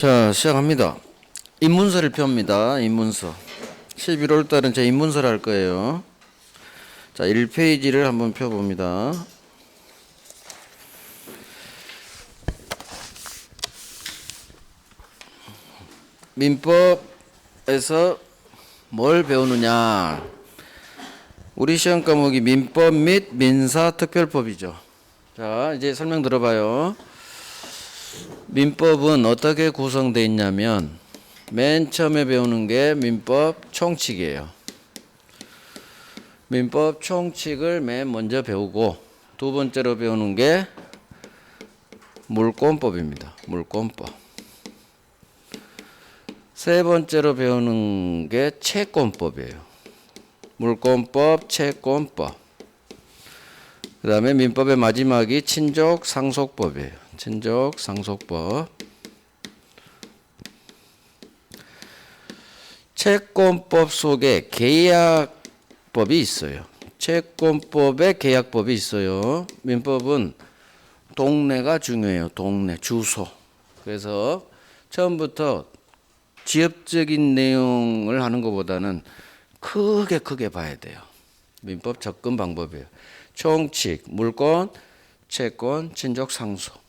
자, 시작합니다. 입문서를 펴옵니다. 입문서. 11월 달은 제 입문서를 할 거예요. 자, 1페이지를 한번 펴봅니다. 민법에서 뭘 배우느냐? 우리 시험 과목이 민법 및 민사특별법이죠. 자, 이제 설명 들어봐요. 민법은 어떻게 구성되어 있냐면 맨 처음에 배우는 게 민법 총칙이에요. 민법 총칙을 맨 먼저 배우고 두 번째로 배우는 게 물권법입니다. 물권법. 세 번째로 배우는 게 채권법이에요. 물권법, 채권법. 그 다음에 민법의 마지막이 친족상속법이에요. 친족상속법. 채권법 속에 계약법이 있어요. 채권법에 계약법이 있어요. 민법은 동네가 중요해요. 동네, 주소. 그래서 처음부터 지엽적인 내용을 하는 것보다는 크게 봐야 돼요. 민법 접근 방법이에요. 총칙, 물권, 채권, 친족, 상속.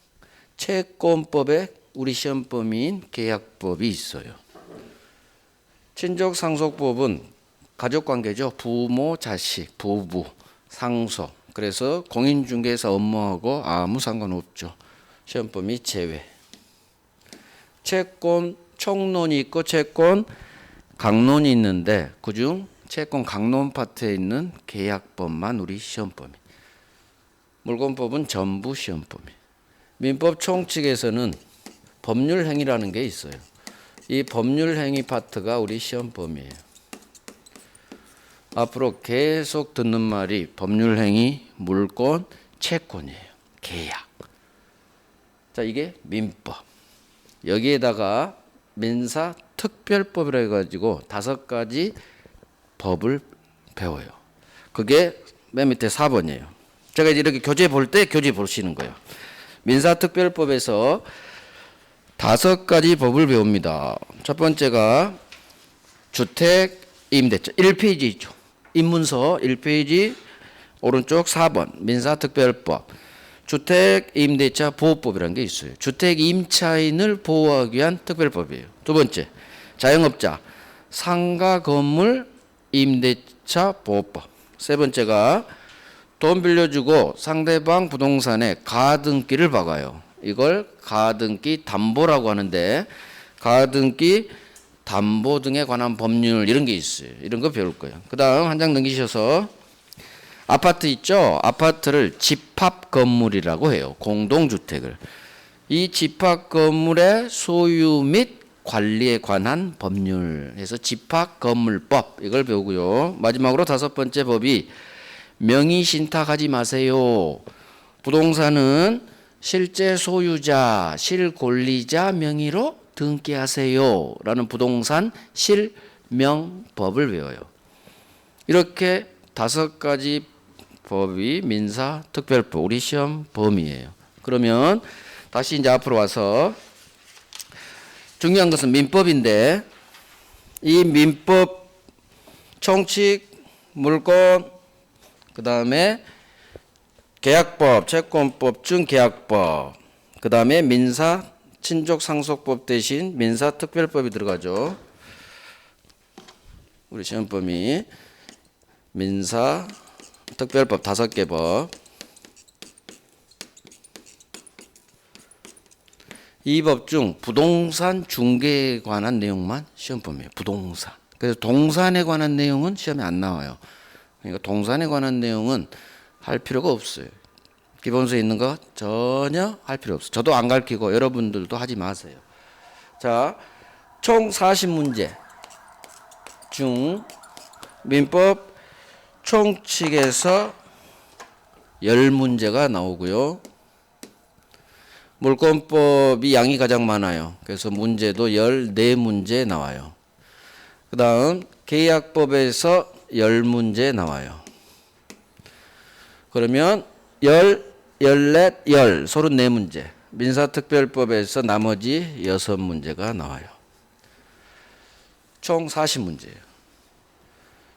채권법에 우리 시험 범위인 계약법이 있어요. 친족, 상속법은 가족관계죠. 부모, 자식, 부부, 상속. 그래서 공인중개사 업무하고 아무 상관없죠. 시험 범위 제외. 채권 총론이 있고 채권 강론이 있는데 그중 채권 강론 파트에 있는 계약법만 우리 시험 범위. 물권법은 전부 시험 범위. 민법 총칙에서는 법률행위라는 게 있어요. 이 법률행위 파트가 우리 시험 범위예요. 앞으로 계속 듣는 말이 법률행위, 물권, 채권이에요. 계약. 자, 이게 민법. 여기에다가 민사특별법이라 해가지고 5가지 법을 배워요. 그게 맨 밑에 4번이에요. 제가 이렇게 교재 볼 때 교재 보시는 거예요. 민사특별법에서 5가지 법을 배웁니다. 첫 번째가 주택임대차 1페이지죠. 입문서 1페이지 오른쪽 4번 민사특별법. 주택임대차 보호법이라는 게 있어요. 주택임차인을 보호하기 위한 특별법이에요. 두 번째, 자영업자 상가 건물 임대차 보호법. 세 번째가 돈 빌려주고 상대방 부동산에 가등기를 박아요. 이걸 가등기 담보라고 하는데 가등기 담보 등에 관한 법률 이런 게 있어요. 이런 거 배울 거예요. 그 다음 한 장 넘기셔서 아파트 있죠? 아파트를 집합 건물이라고 해요. 공동주택을. 이 집합 건물의 소유 및 관리에 관한 법률에서 집합 건물법 이걸 배우고요. 마지막으로 5번째 법이 명의 신탁하지 마세요. 부동산은 실제 소유자, 실권리자 명의로 등기하세요. 라는 부동산 실명법을 배워요. 이렇게 5가지 법이 민사특별법, 우리 시험 범위예요. 그러면 다시 이제 앞으로 와서 중요한 것은 민법인데 이 민법 총칙, 물권, 그 다음에 계약법, 채권법 중 계약법, 그 다음에 민사 친족상속법 대신 민사특별법이 들어가죠. 우리 시험 범위 민사특별법 5개 법. 이 법 중 부동산 중개에 관한 내용만 시험 범위예요. 부동산. 그래서 동산에 관한 내용은 시험에 안 나와요. 그러니까 동산에 관한 내용은 할 필요가 없어요. 기본서에 있는 거 전혀 할 필요 없어요. 저도 안 가르치고 여러분들도 하지 마세요. 자, 총 40문제 중 민법 총칙에서 10문제가 나오고요. 물권법이 양이 가장 많아요. 그래서 문제도 14문제 나와요. 그 다음 계약법에서 10문제 나와요. 그러면 14, 34문제. 민사특별법에서 나머지 6문제가 나와요. 총 40문제예요.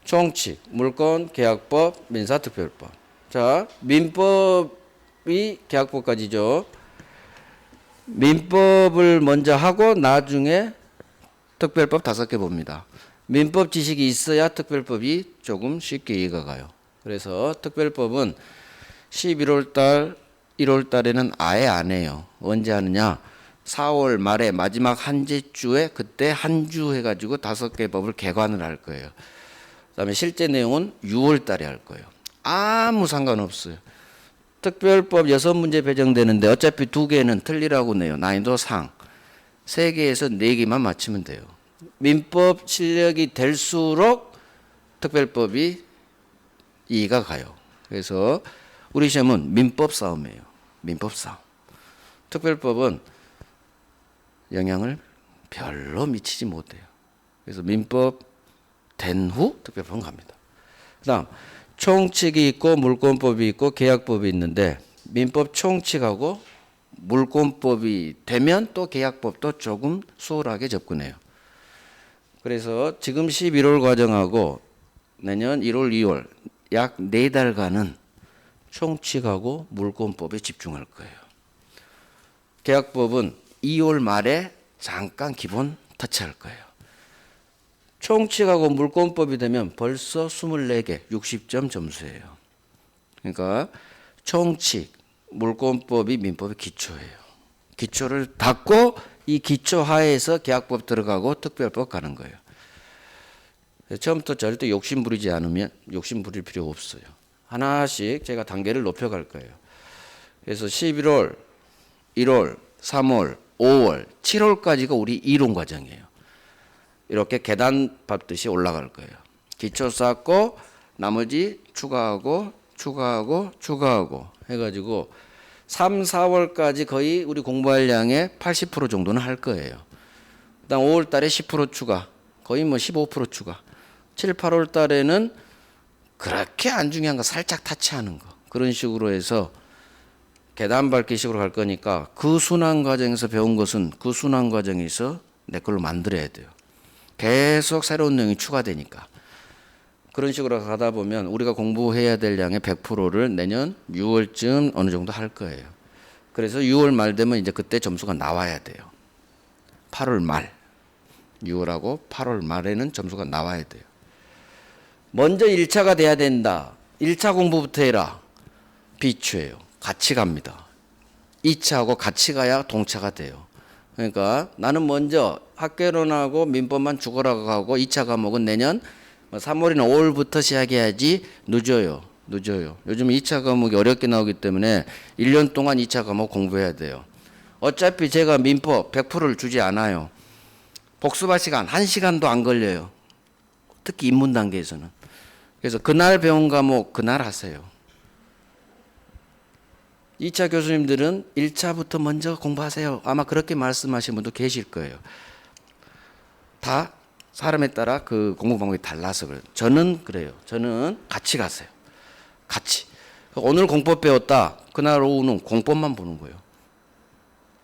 총칙, 물권, 계약법, 민사특별법. 자, 민법이 계약법까지죠. 민법을 먼저 하고 나중에 특별법 5개 봅니다. 민법 지식이 있어야 특별법이 조금 쉽게 이해가 가요. 그래서 특별법은 11월 달, 1월 달에는 아예 안 해요. 언제 하느냐? 4월 말에 마지막 한 주에 그때 한 주 해가지고 5개 법을 개관을 할 거예요. 그다음에 실제 내용은 6월 달에 할 거예요. 아무 상관없어요. 특별법 6문제 배정되는데 어차피 2개는 틀리라고 내요. 난이도 상. 3개에서 4개만 맞추면 돼요. 민법 실력이 될수록 특별법이 이해가 가요. 그래서 우리 시험은 민법 싸움이에요. 민법 싸움. 특별법은 영향을 별로 미치지 못해요. 그래서 민법 된 후 특별법은 갑니다. 그 다음 총칙이 있고 물권법이 있고 계약법이 있는데 민법 총칙하고 물권법이 되면 또 계약법도 조금 수월하게 접근해요. 그래서 지금 11월 과정하고 내년 1월, 2월 약 4달간은 총칙하고 물권법에 집중할 거예요. 계약법은 2월 말에 잠깐 기본 터치할 거예요. 총칙하고 물권법이 되면 벌써 24개, 60점 점수예요. 그러니까 총칙, 물권법이 민법의 기초예요. 기초를 닫고 이 기초 하에서 계약법 들어가고 특별법 가는 거예요. 처음부터 절대 욕심 부리지 않으면 욕심 부릴 필요 없어요. 하나씩 제가 단계를 높여갈 거예요. 그래서 11월, 1월, 3월, 5월, 7월까지가 우리 이론 과정이에요. 이렇게 계단 밟듯이 올라갈 거예요. 기초 쌓고 나머지 추가하고 해가지고 3, 4월까지 거의 우리 공부할 양의 80% 정도는 할 거예요. 그다음 5월 달에 10% 추가, 거의 뭐 15% 추가. 7, 8월 달에는 그렇게 안 중요한 거 살짝 타치하는 거. 그런 식으로 해서 계단 밟기식으로 갈 거니까 그 순환 과정에서 배운 것은 그 순환 과정에서 내 걸로 만들어야 돼요. 계속 새로운 내용이 추가되니까. 그런 식으로 가다 보면 우리가 공부해야 될 양의 100%를 내년 6월쯤 어느 정도 할 거예요. 그래서 6월 말 되면 이제 그때 점수가 나와야 돼요. 8월 말. 6월하고 8월 말에는 점수가 나와야 돼요. 먼저 1차가 돼야 된다. 1차 공부부터 해라. 비추예요. 같이 갑니다. 2차하고 같이 가야 동차가 돼요. 그러니까 나는 먼저 학개론하고 민법만 죽어라 가고 2차 과목은 내년 3월이나 5월부터 시작해야지 늦어요. 요즘 2차 과목이 어렵게 나오기 때문에 1년 동안 2차 과목 공부해야 돼요. 어차피 제가 민법 100%를 주지 않아요. 복습할 시간 1시간도 안 걸려요. 특히 입문 단계에서는. 그래서 그날 배운 과목 그날 하세요. 2차 교수님들은 1차부터 먼저 공부하세요. 아마 그렇게 말씀하시는 분도 계실 거예요. 다 사람에 따라 그 공부 방법이 달라서 그래요. 저는 그래요. 저는 같이 가세요. 같이. 오늘 공법 배웠다. 그날 오후는 공법만 보는 거예요.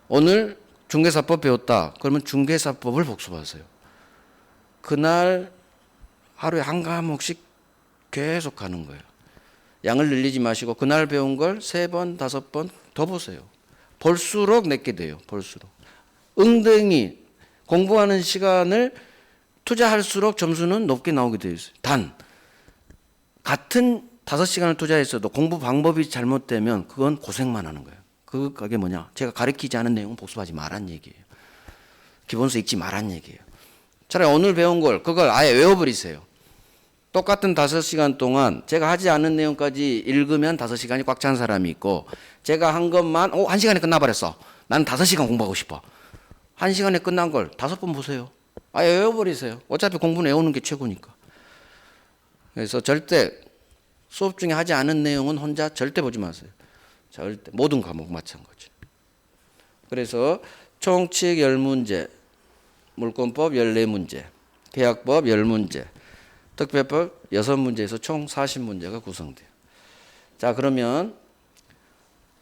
오늘 중개사법 배웠다. 그러면 중개사법을 복습하세요. 그날 하루에 한 과목씩 계속 가는 거예요. 양을 늘리지 마시고 그날 배운 걸 3번, 5번 더 보세요. 볼수록 내게 돼요. 볼수록. 응등이 공부하는 시간을 투자할수록 점수는 높게 나오게 되어 있어요. 단 같은 5시간을 투자했어도 공부 방법이 잘못되면 그건 고생만 하는 거예요. 그게 뭐냐? 제가 가르치지 않은 내용은 복습하지 말란 얘기예요. 기본서 읽지 말란 얘기예요. 차라리 오늘 배운 걸 그걸 아예 외워버리세요. 똑같은 5시간 동안 제가 하지 않은 내용까지 읽으면 5시간이 꽉 찬 사람이 있고 제가 한 것만 1시간에 끝나버렸어. 나는 5시간 공부하고 싶어. 1시간에 끝난 걸 5번 보세요. 아예 외워버리세요. 어차피 공부는 외우는 게 최고니까. 그래서 절대 수업 중에 하지 않은 내용은 혼자 절대 보지 마세요. 절대. 모든 과목 마찬가지. 그래서 총칙 10문제, 물권법 14문제, 계약법 10문제, 특별법 6문제에서 총 40문제가 구성돼요. 자, 그러면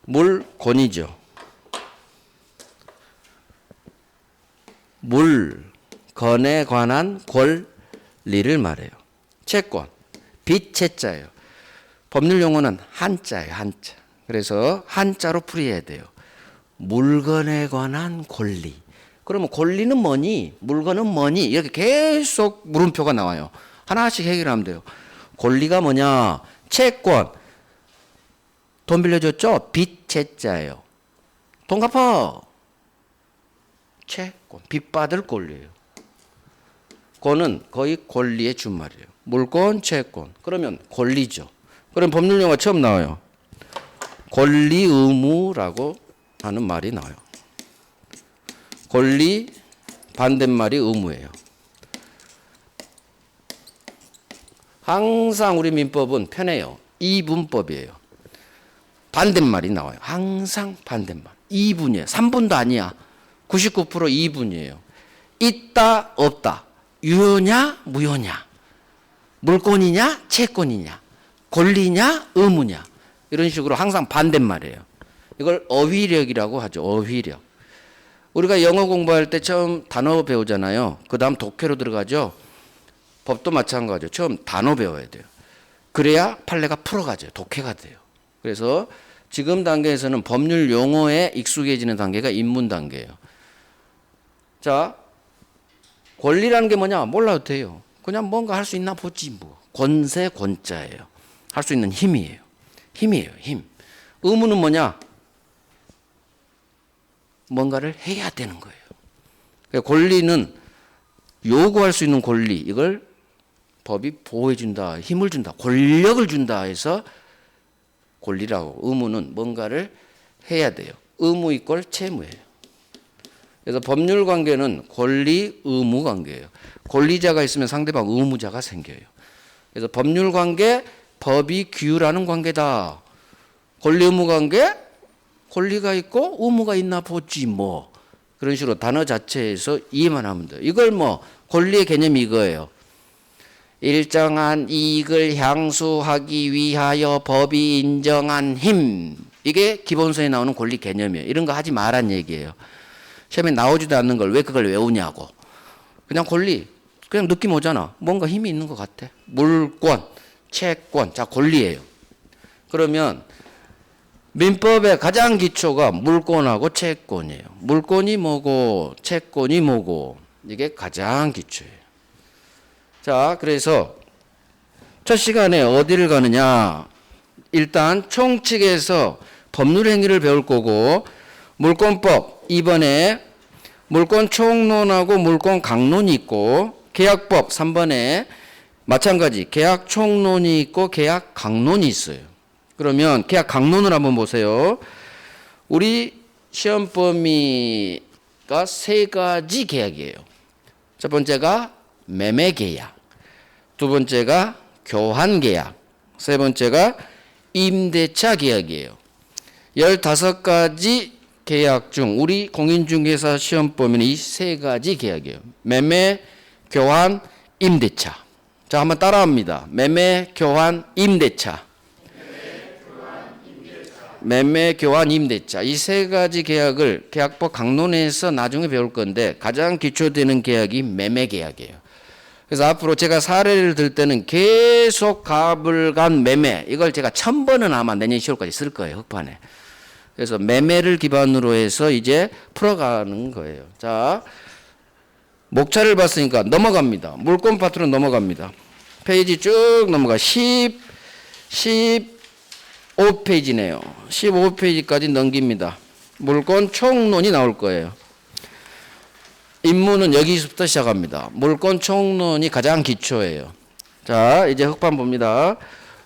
물권이죠. 물건에 관한 권리를 말해요. 채권, 빚 채자예요. 법률 용어는 한자예요. 한자. 그래서 한자로 풀이해야 돼요. 물건에 관한 권리. 그러면 권리는 뭐니? 물건은 뭐니? 이렇게 계속 물음표가 나와요. 하나씩 해결하면 돼요. 권리가 뭐냐? 채권. 돈 빌려줬죠? 빚 채자예요. 돈 갚아. 채권. 빚 받을 권리예요. 권은 거의 권리의 준말이에요. 물권, 채권. 그러면 권리죠. 그럼 법률 용어 처음 나와요. 권리 의무라고 하는 말이 나와요. 권리 반대말이 의무예요. 항상 우리 민법은 편해요. 이분법이에요. 반대말이 나와요. 항상 반대말. 2분이에요. 3분도 아니야. 99% 2분이에요. 있다 없다. 유효냐 무효냐. 물권이냐 채권이냐. 권리냐 의무냐. 이런 식으로 항상 반대말이에요. 이걸 어휘력이라고 하죠. 어휘력. 우리가 영어 공부할 때 처음 단어 배우잖아요. 그 다음 독해로 들어가죠. 법도 마찬가지죠. 처음 단어 배워야 돼요. 그래야 판례가 풀어가죠. 독해가 돼요. 그래서 지금 단계에서는 법률 용어에 익숙해지는 단계가 입문 단계예요. 자, 권리라는 게 뭐냐? 몰라도 돼요. 그냥 뭔가 할 수 있나 보지 뭐. 권세 권자예요. 할 수 있는 힘이에요. 힘이에요. 힘. 의무는 뭐냐? 뭔가를 해야 되는 거예요. 그러니까 권리는 요구할 수 있는 권리. 이걸 법이 보호해 준다. 힘을 준다. 권력을 준다 해서 권리라고. 의무는 뭔가를 해야 돼요. 의무 이꼴 채무예요. 그래서 법률 관계는 권리 의무 관계예요. 권리자가 있으면 상대방 의무자가 생겨요. 그래서 법률 관계 법이 규율하는 관계다. 권리 의무 관계 권리가 있고 의무가 있나 보지 뭐. 그런 식으로 단어 자체에서 이해만 하면 돼요. 이걸 뭐 권리의 개념이 이거예요. 일정한 이익을 향수하기 위하여 법이 인정한 힘. 이게 기본서에 나오는 권리 개념이에요. 이런 거 하지 말란 얘기예요. 시험에 나오지도 않는 걸 왜 그걸 외우냐고. 그냥 권리. 그냥 느낌 오잖아. 뭔가 힘이 있는 것 같아. 물권, 채권. 자, 권리예요. 그러면 민법의 가장 기초가 물권하고 채권이에요. 물권이 뭐고 채권이 뭐고 이게 가장 기초예요. 자, 그래서 첫 시간에 어디를 가느냐. 일단 총칙에서 법률 행위를 배울 거고 물권법 2번에 물권 총론하고 물권 강론이 있고 계약법 3번에 마찬가지 계약 총론이 있고 계약 강론이 있어요. 그러면 계약 강론을 한번 보세요. 우리 시험 범위가 세 가지 계약이에요. 첫 번째가 매매 계약, 두 번째가 교환 계약, 세 번째가 임대차 계약이에요. 15가지 계약 중 우리 공인중개사 시험 범위는 이 세 가지 계약이에요. 매매, 교환, 임대차. 자, 한번 따라합니다. 매매, 교환, 임대차. 매매, 교환, 임대차. 이 세 가지 계약을 계약법 강론에서 나중에 배울 건데 가장 기초되는 계약이 매매 계약이에요. 그래서 앞으로 제가 사례를 들 때는 계속 갑을 간 매매. 이걸 제가 1000번은 아마 내년 10월까지 쓸 거예요. 흑판에. 그래서 매매를 기반으로 해서 이제 풀어가는 거예요. 자, 목차를 봤으니까 넘어갑니다. 물권 파트로 넘어갑니다. 페이지 쭉 넘어가. 15페이지네요. 15페이지까지 넘깁니다. 물권 총론이 나올 거예요. 입문은 여기서부터 시작합니다. 물권 총론이 가장 기초예요. 자, 이제 흑판 봅니다.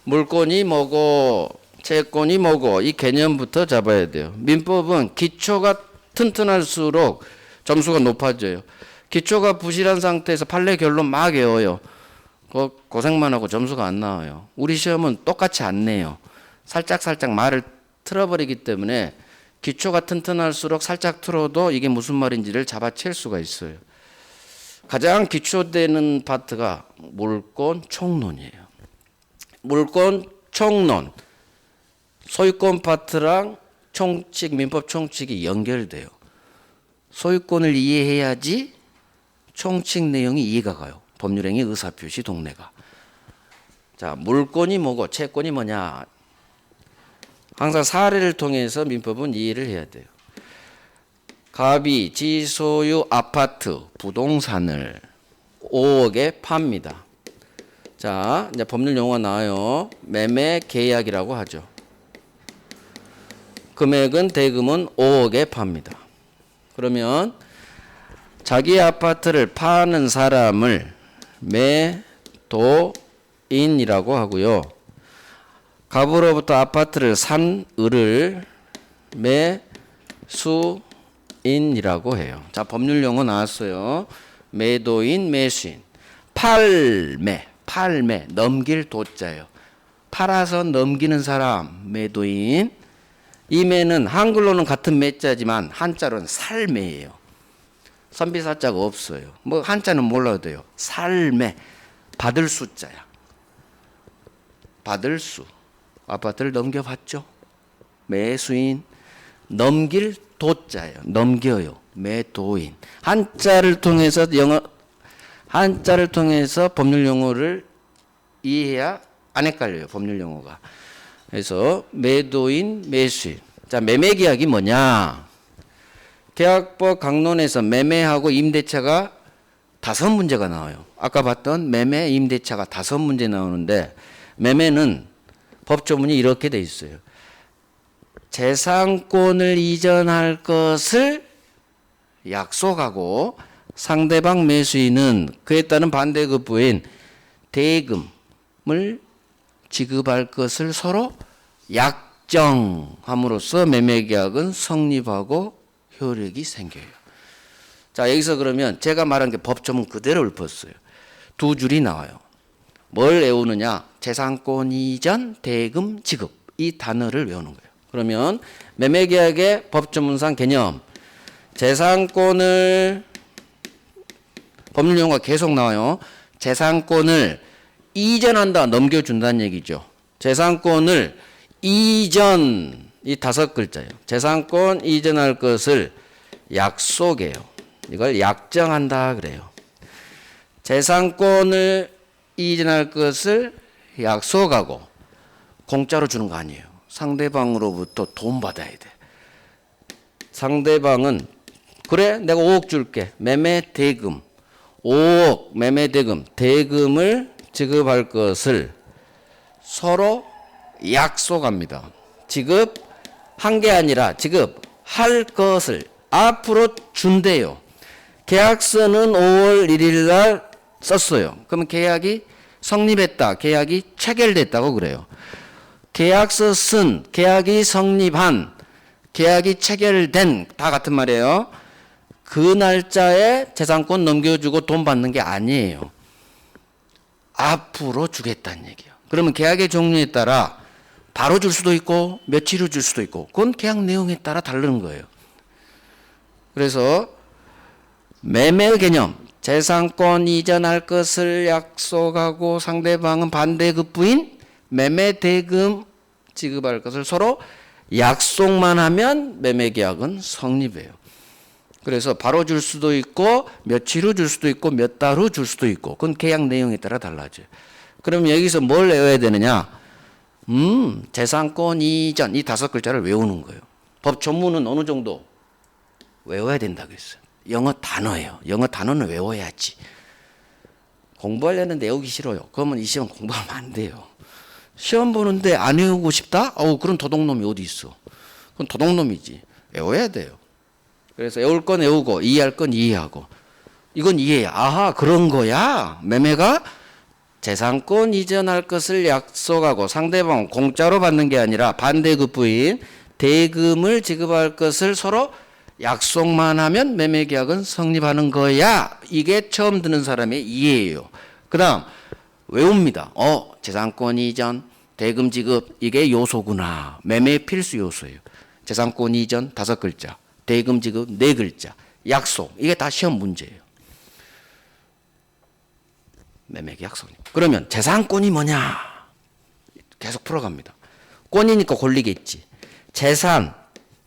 물권이 뭐고 채권이 뭐고 이 개념부터 잡아야 돼요. 민법은 기초가 튼튼할수록 점수가 높아져요. 기초가 부실한 상태에서 판례 결론 막 외워요. 고생만 하고 점수가 안 나와요. 우리 시험은 똑같이 안 내요. 살짝 말을 틀어버리기 때문에 기초가 튼튼할수록 살짝 틀어도 이게 무슨 말인지를 잡아챌 수가 있어요. 가장 기초되는 파트가 물권 총론이에요. 물권 총론. 소유권 파트랑 총칙, 민법 총칙이 연결돼요. 소유권을 이해해야지 총칙 내용이 이해가 가요. 법률행위 의사표시 동네가. 자, 물권이 뭐고 채권이 뭐냐. 항상 사례를 통해서 민법은 이해를 해야 돼요. 갑이 지소유 아파트 부동산을 5억에 팝니다. 자, 이제 법률 용어가 나와요. 매매 계약이라고 하죠. 금액은 대금은 5억에 팝니다. 그러면 자기 아파트를 파는 사람을 매도인이라고 하고요. 갑으로부터 아파트를 산 을을 매수인이라고 해요. 자, 법률 용어 나왔어요. 매도인, 매수인. 팔매, 넘길 도자예요. 팔아서 넘기는 사람, 매도인. 이 매는 한글로는 같은 매자지만 한자로는 살매예요. 선비사자가 없어요. 뭐 한자는 몰라도 돼요. 살매, 받을 수자야. 받을 수. 아파트를 넘겨봤죠. 매수인, 넘길 도자예요. 넘겨요. 매도인. 한자를 통해서 법률 용어를 이해해야 안 헷갈려요. 법률 용어가. 그래서 매도인, 매수인. 자, 매매 계약이 뭐냐? 계약법 강론에서 매매하고 임대차가 5문제가 나와요. 아까 봤던 매매, 임대차가 5문제 나오는데 매매는 법조문이 이렇게 돼 있어요. 재산권을 이전할 것을 약속하고 상대방 매수인은 그에 따른 반대급부인 대금을 지급할 것을 서로 약정함으로써 매매계약은 성립하고 효력이 생겨요. 자, 여기서 그러면 제가 말한 게 법조문 그대로 읊었어요. 2줄이 나와요. 뭘 외우느냐? 재산권 이전 대금 지급. 이 단어를 외우는 거예요. 그러면 매매계약의 법조문상 개념. 재산권을 법률 용어가 계속 나와요. 재산권을 이전한다, 넘겨준다는 얘기죠. 재산권을 이전, 이 5글자예요. 재산권 이전할 것을 약속해요. 이걸 약정한다 그래요. 재산권을 이전할 것을 약속하고 공짜로 주는 거 아니에요. 상대방으로부터 돈 받아야 돼. 상대방은 그래 내가 5억 줄게. 매매 대금 5억 매매 대금 대금을 지급할 것을 서로 약속합니다. 지급한 게 아니라 지급할 것을 앞으로 준대요. 계약서는 5월 1일 날 썼어요. 그러면 계약이 성립했다. 계약이 체결됐다고 그래요. 계약서 쓴, 계약이 성립한, 계약이 체결된 다 같은 말이에요. 그 날짜에 재산권 넘겨주고 돈 받는 게 아니에요. 앞으로 주겠다는 얘기예요. 그러면 계약의 종류에 따라 바로 줄 수도 있고 며칠 후 줄 수도 있고 그건 계약 내용에 따라 다르는 거예요. 그래서 매매 개념, 재산권 이전할 것을 약속하고 상대방은 반대급부인 매매 대금 지급할 것을 서로 약속만 하면 매매 계약은 성립해요. 그래서 바로 줄 수도 있고 며칠 후 줄 수도 있고 몇 달 후 줄 수도 있고 그건 계약 내용에 따라 달라져요. 그럼 여기서 뭘 외워야 되느냐? 재산권 이전 이 5글자를 외우는 거예요. 법 전문은 어느 정도 외워야 된다고 했어요. 영어 단어예요. 영어 단어는 외워야지. 공부하려는데 외우기 싫어요. 그러면 이 시험 공부하면 안 돼요. 시험 보는데 안 외우고 싶다? 그런 도둑놈이 어디 있어. 그건 도둑놈이지. 외워야 돼요. 그래서 외울 건 외우고 이해할 건 이해하고 이건 이해해. 아하 그런 거야. 매매가 재산권 이전할 것을 약속하고 상대방은 공짜로 받는 게 아니라 반대급부인 대금을 지급할 것을 서로 약속만 하면 매매계약은 성립하는 거야. 이게 처음 듣는 사람의 이해예요. 그 다음 외웁니다. 재산권 이전 대금 지급 이게 요소구나. 매매의 필수 요소예요. 재산권 이전 5글자 대금 지급 4글자 약속 이게 다 시험 문제예요. 매매계약 성립. 그러면 재산권이 뭐냐? 계속 풀어갑니다. 권이니까 권리겠지. 재산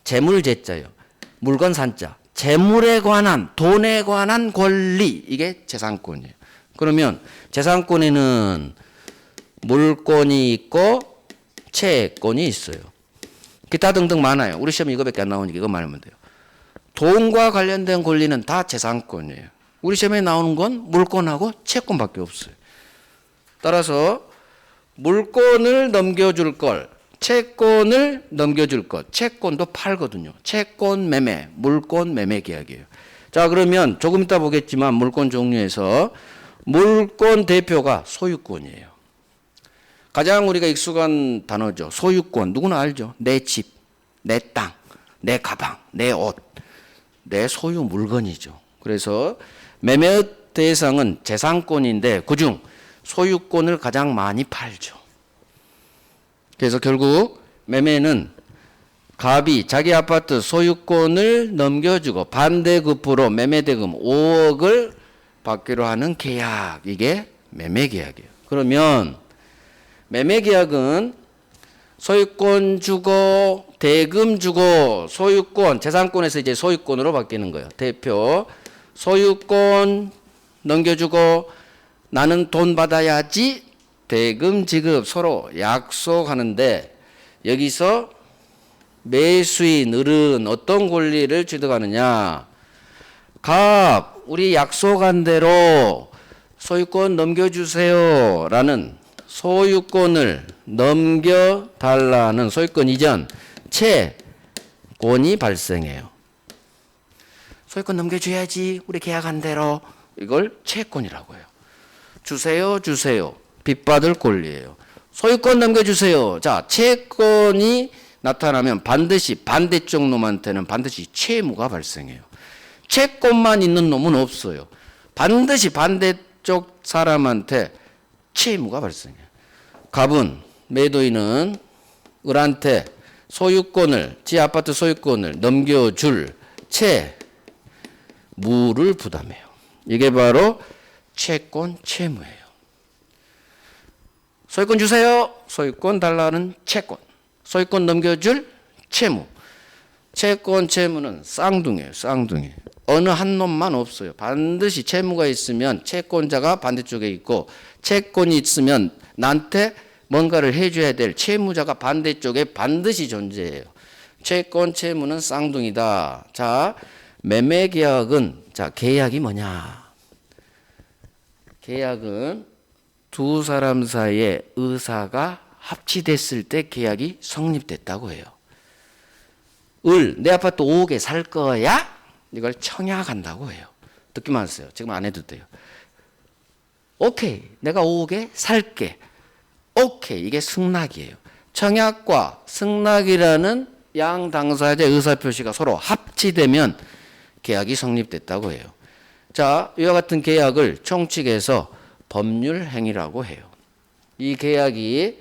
재물 재자요. 물건 산자 재물에 관한, 돈에 관한 권리, 이게 재산권이에요. 그러면 재산권에는 물권이 있고 채권이 있어요. 기타 등등 많아요. 우리 시험에 이거밖에 안 나오니까 이거 말하면 돼요. 돈과 관련된 권리는 다 재산권이에요. 우리 시험에 나오는 건 물권하고 채권밖에 없어요. 따라서 물권을 넘겨줄 걸, 채권을 넘겨줄 것, 채권도 팔거든요. 채권 매매, 물권 매매 계약이에요. 자, 그러면 조금 이따 보겠지만 물권 종류에서 물권 대표가 소유권이에요. 가장 우리가 익숙한 단어죠. 소유권. 누구나 알죠. 내 집, 내 땅, 내 가방, 내 옷, 내 소유 물건이죠. 그래서 매매 대상은 재산권인데 그중 소유권을 가장 많이 팔죠. 그래서 결국 매매는 갑이 자기 아파트 소유권을 넘겨주고 반대급부로 매매대금 5억을 받기로 하는 계약. 이게 매매계약이에요. 그러면 매매계약은 소유권 주고 대금 주고 소유권 재산권에서 이제 소유권으로 바뀌는 거예요. 대표 소유권 넘겨주고 나는 돈 받아야지 대금 지급 서로 약속하는데 여기서 매수인은 어떤 권리를 취득하느냐. 갑 우리 약속한 대로 소유권 넘겨주세요 라는 소유권을 넘겨달라는 소유권 이전 채권이 발생해요. 소유권 넘겨줘야지 우리 계약한 대로. 이걸 채권이라고 해요. 주세요 주세요. 빚받을 권리예요. 소유권 넘겨주세요. 자, 채권이 나타나면 반드시 반대쪽 놈한테는 반드시 채무가 발생해요. 채권만 있는 놈은 없어요. 반드시 반대쪽 사람한테 채무가 발생해요. 갑은 매도인은 을한테 소유권을 지 아파트 소유권을 넘겨줄 채무를 부담해요. 이게 바로 채권 채무예요. 소유권 주세요. 소유권 달라는 채권. 소유권 넘겨줄 채무. 채권 채무는 쌍둥이에요. 쌍둥이. 어느 한 놈만 없어요. 반드시 채무가 있으면 채권자가 반대쪽에 있고 채권이 있으면 나한테 뭔가를 해줘야 될 채무자가 반대쪽에 반드시 존재해요. 채권 채무는 쌍둥이다. 자, 매매계약은 자 계약이 뭐냐. 계약은 두 사람 사이에 의사가 합치됐을 때 계약이 성립됐다고 해요. 내 아파트 5억에 살 거야? 이걸 청약한다고 해요. 듣기만 하세요. 지금 안 해도 돼요. 오케이. 내가 5억에 살게. 오케이. 이게 승낙이에요. 청약과 승낙이라는 양 당사자의 의사표시가 서로 합치되면 계약이 성립됐다고 해요. 자, 이와 같은 계약을 총칙에서 법률행위라고 해요. 이 계약이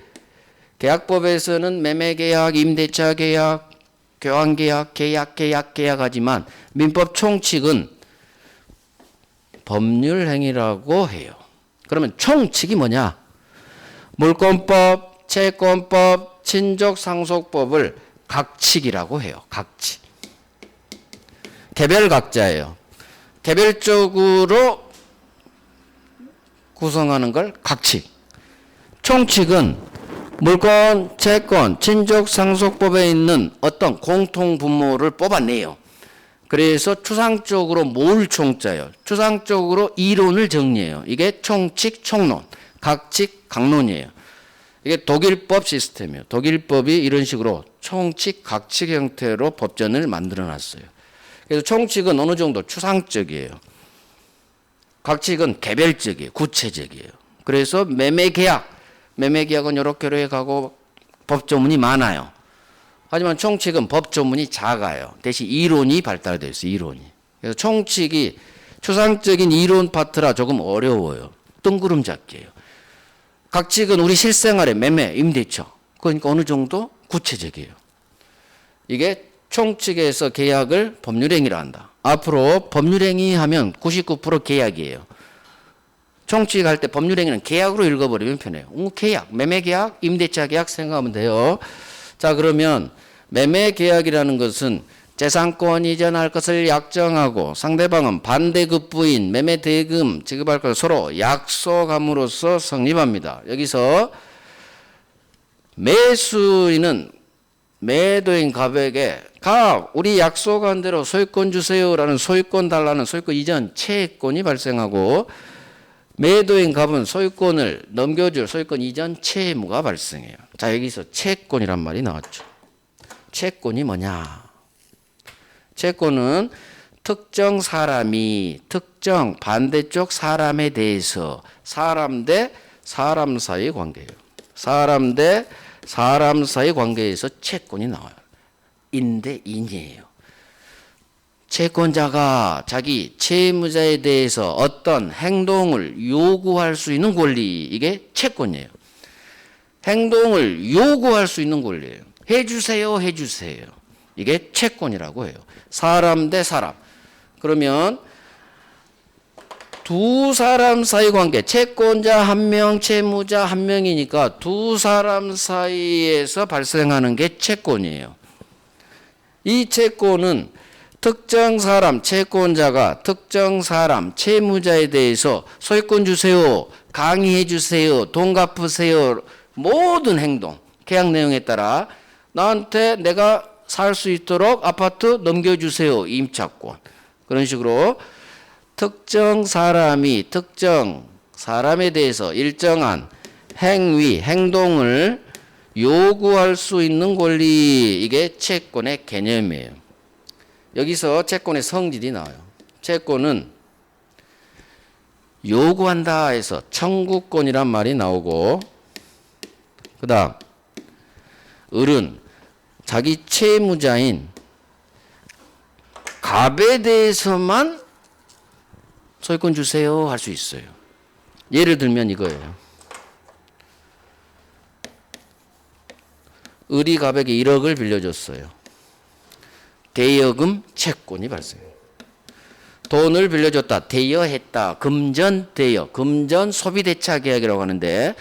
계약법에서는 매매계약, 임대차계약, 교환계약, 계약하지만 민법 총칙은 법률행위라고 해요. 그러면 총칙이 뭐냐? 물권법, 채권법, 친족상속법을 각칙이라고 해요. 각칙. 개별각자예요. 개별적으로 구성하는 걸 각칙. 총칙은 물권, 채권, 친족상속법에 있는 어떤 공통분모를 뽑아내요. 그래서 추상적으로 모을 총자예요. 추상적으로 이론을 정리해요. 이게 총칙, 총론, 각칙, 각론이에요. 이게 독일법 시스템이에요. 독일법이 이런 식으로 총칙, 각칙 형태로 법전을 만들어 놨어요. 그래서 총칙은 어느 정도 추상적이에요. 각칙은 개별적이에요. 구체적이에요. 그래서 매매계약은 이렇게 가고 법조문이 많아요. 하지만 총칙은 법조문이 작아요. 대신 이론이 발달되어 있어요. 이론이. 그래서 총칙이 추상적인 이론 파트라 조금 어려워요. 뜬구름 잡기예요. 각칙은 우리 실생활의 매매, 임대차. 그러니까 어느 정도 구체적이에요. 이게 총칙에서 계약을 법률행위라 한다. 앞으로 법률행위하면 99% 계약이에요. 총칙할 때 법률행위는 계약으로 읽어버리면 편해요. 계약, 매매계약, 임대차 계약 생각하면 돼요. 자, 그러면 매매계약이라는 것은 재산권 이전할 것을 약정하고 상대방은 반대급부인 매매 대금 지급할 것을 서로 약속함으로써 성립합니다. 여기서 매수인은 매도인 갑에게 우리 약속한 대로 소유권 주세요라는 소유권 달라는 소유권 이전 채권이 발생하고 매도인 갑은 소유권을 넘겨줄 소유권 이전 채무가 발생해요. 자, 여기서 채권이란 말이 나왔죠. 채권이 뭐냐? 채권은 특정 사람이 특정 반대쪽 사람에 대해서 사람 대 사람 사이의 관계예요. 사람 대 사람 사이의 관계에서 채권이 나와요. 인이에요. 채권자가 자기 채무자에 대해서 어떤 행동을 요구할 수 있는 권리, 이게 채권이에요. 행동을 요구할 수 있는 권리예요. 해주세요, 해주세요. 이게 채권이라고 해요. 사람 대 사람. 그러면 두 사람 사이 관계, 채권자 한 명, 채무자 한 명이니까 두 사람 사이에서 발생하는 게 채권이에요. 이 채권은 특정 사람, 채권자가 특정 사람, 채무자에 대해서 소유권 주세요, 강의해 주세요, 돈 갚으세요, 모든 행동, 계약 내용에 따라 나한테 내가 살 수 있도록 아파트 넘겨주세요, 임차권. 그런 식으로 특정 사람이 특정 사람에 대해서 일정한 행위, 행동을 요구할 수 있는 권리, 이게 채권의 개념이에요. 여기서 채권의 성질이 나와요. 채권은 요구한다 해서 청구권이란 말이 나오고, 그 다음 을은 자기 채무자인 갑에 대해서만 소유권 주세요 할 수 있어요. 예를 들면 이거예요. 을이 갑에게 1억을 빌려줬어요. 대여금 채권이 발생해요. 돈을 빌려줬다, 대여했다, 금전 대여, 금전 소비대차 계약이라고 하는데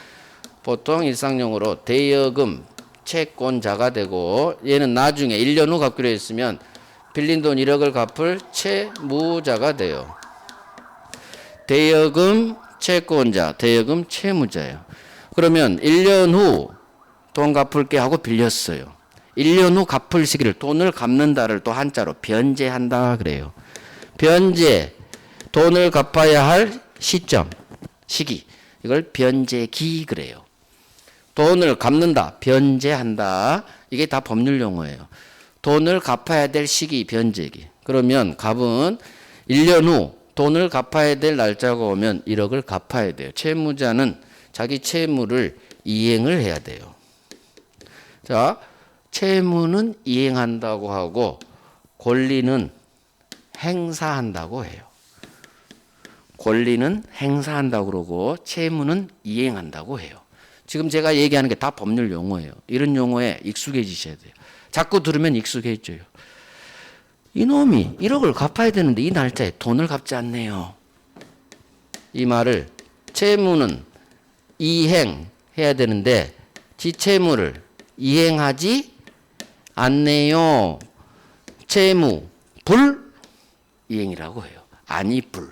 보통 일상용어로 대여금 채권자가 되고, 얘는 나중에 1년 후 갚기로 했으면 빌린 돈 1억을 갚을 채무자가 돼요. 대여금 채권자, 대여금 채무자예요. 그러면 1년 후 돈 갚을게 하고 빌렸어요. 1년 후 갚을 시기를, 돈을 갚는다를 또 한자로 변제한다 그래요. 변제, 돈을 갚아야 할 시점, 시기, 이걸 변제기 그래요. 돈을 갚는다, 변제한다, 이게 다 법률 용어예요. 돈을 갚아야 될 시기, 변제기. 그러면 갑은 1년 후 돈을 갚아야 될 날짜가 오면 1억을 갚아야 돼요. 채무자는 자기 채무를 이행을 해야 돼요. 자, 채무는 이행한다고 하고 권리는 행사한다고 해요. 권리는 행사한다고 그러고 채무는 이행한다고 해요. 지금 제가 얘기하는 게 다 법률 용어예요. 이런 용어에 익숙해지셔야 돼요. 자꾸 들으면 익숙해져요. 이놈이 1억을 갚아야 되는데 이 날짜에 돈을 갚지 않네요. 이 말을 채무는 이행해야 되는데 지채무를 이행하지 않네요. 채무 불이행이라고 해요. 아니 불.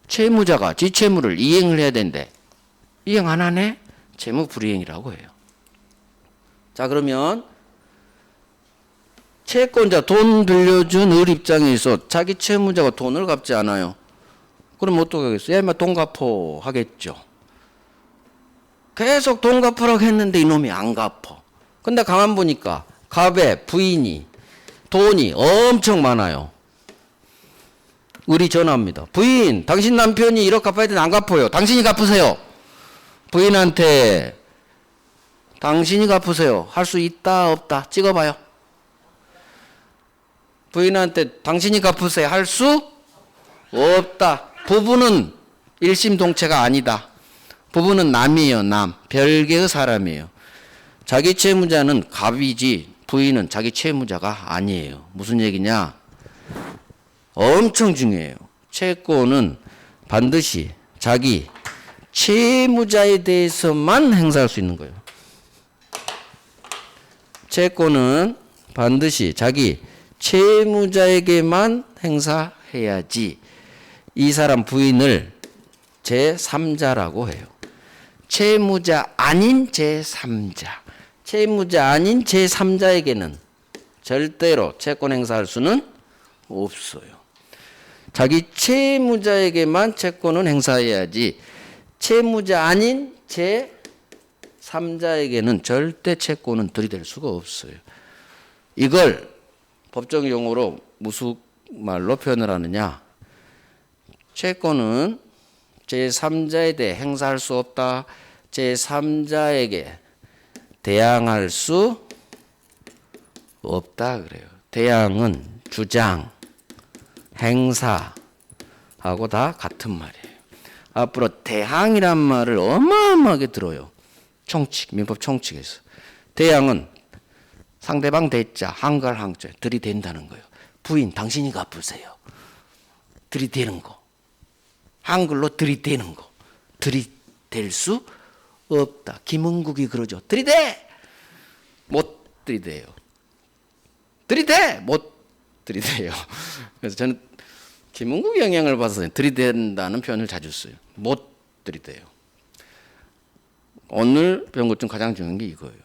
채무자가 지채무를 이행을 해야 되는데 이행 안 하네? 채무 불이행이라고 해요. 자, 그러면 채권자, 돈 빌려준 을 입장에서 자기 채무자가 돈을 갚지 않아요. 그럼 어떻게 하겠어요? 야, 인마 돈 갚어 하겠죠. 계속 돈 갚으라고 했는데 이놈이 안 갚어. 근데 가만 보니까 갑의 부인이 돈이 엄청 많아요. 을이 전화합니다. 부인, 당신 남편이 1억 갚아야 되는데 안 갚아요. 당신이 갚으세요. 부인한테 당신이 갚으세요. 할 수 있다 없다 찍어봐요. 부인한테 당신이 갚으세요. 할 수 없다. 부부는 일심동체가 아니다. 부부는 남이에요. 남. 별개의 사람이에요. 자기 채무자는 갑이지 부인은 자기 채무자가 아니에요. 무슨 얘기냐? 엄청 중요해요. 채권은 반드시 자기 채무자에 대해서만 행사할 수 있는 거예요. 채권은 반드시 자기 채무자에게만 행사해야지 이 사람 부인을 제3자라고 해요. 채무자 아닌 제3자. 채무자 아닌 제3자에게는 절대로 채권 행사할 수는 없어요. 자기 채무자에게만 채권은 행사해야지 채무자 아닌 제3자에게는 절대 채권은 들이댈 수가 없어요. 이걸 법정 용어로 무슨 말로 표현을 하느냐? 채권은 제3자에 대해 행사할 수 없다. 제3자에게 대항할 수 없다 그래요. 대항은 주장, 행사하고 다 같은 말이에요. 앞으로 대항이란 말을 어마어마하게 들어요. 총칙, 민법 총칙에서. 대항은 상대방 대자, 항갈 항자 들이댄다는 거예요. 부인 당신이 갚으세요. 들이대는 거. 한글로 들이대는 거. 들이댈 수 없다. 김은국이 그러죠. 들이대! 못 들이대요. 들이대! 못 들이대요. 그래서 저는 김은국 영향을 받아서 들이댄다는 표현을 자주 써요. 못 들이대요. 오늘 배운 것 중 가장 중요한 게 이거예요.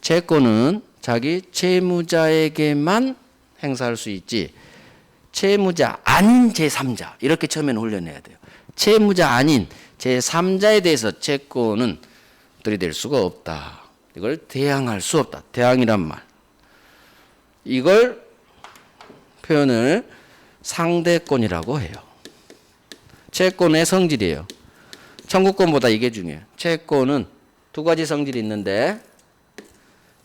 채권은 자기 채무자에게만 행사할 수 있지 채무자 아닌 제3자 이렇게 처음에는 훈련해야 돼요. 채무자 아닌 제3자에 대해서 채권은 들이댈 수가 없다. 이걸 대항할 수 없다. 대항이란 말. 이걸 표현을 상대권이라고 해요. 채권의 성질이에요. 청구권보다 이게 중요해요. 채권은 두 가지 성질이 있는데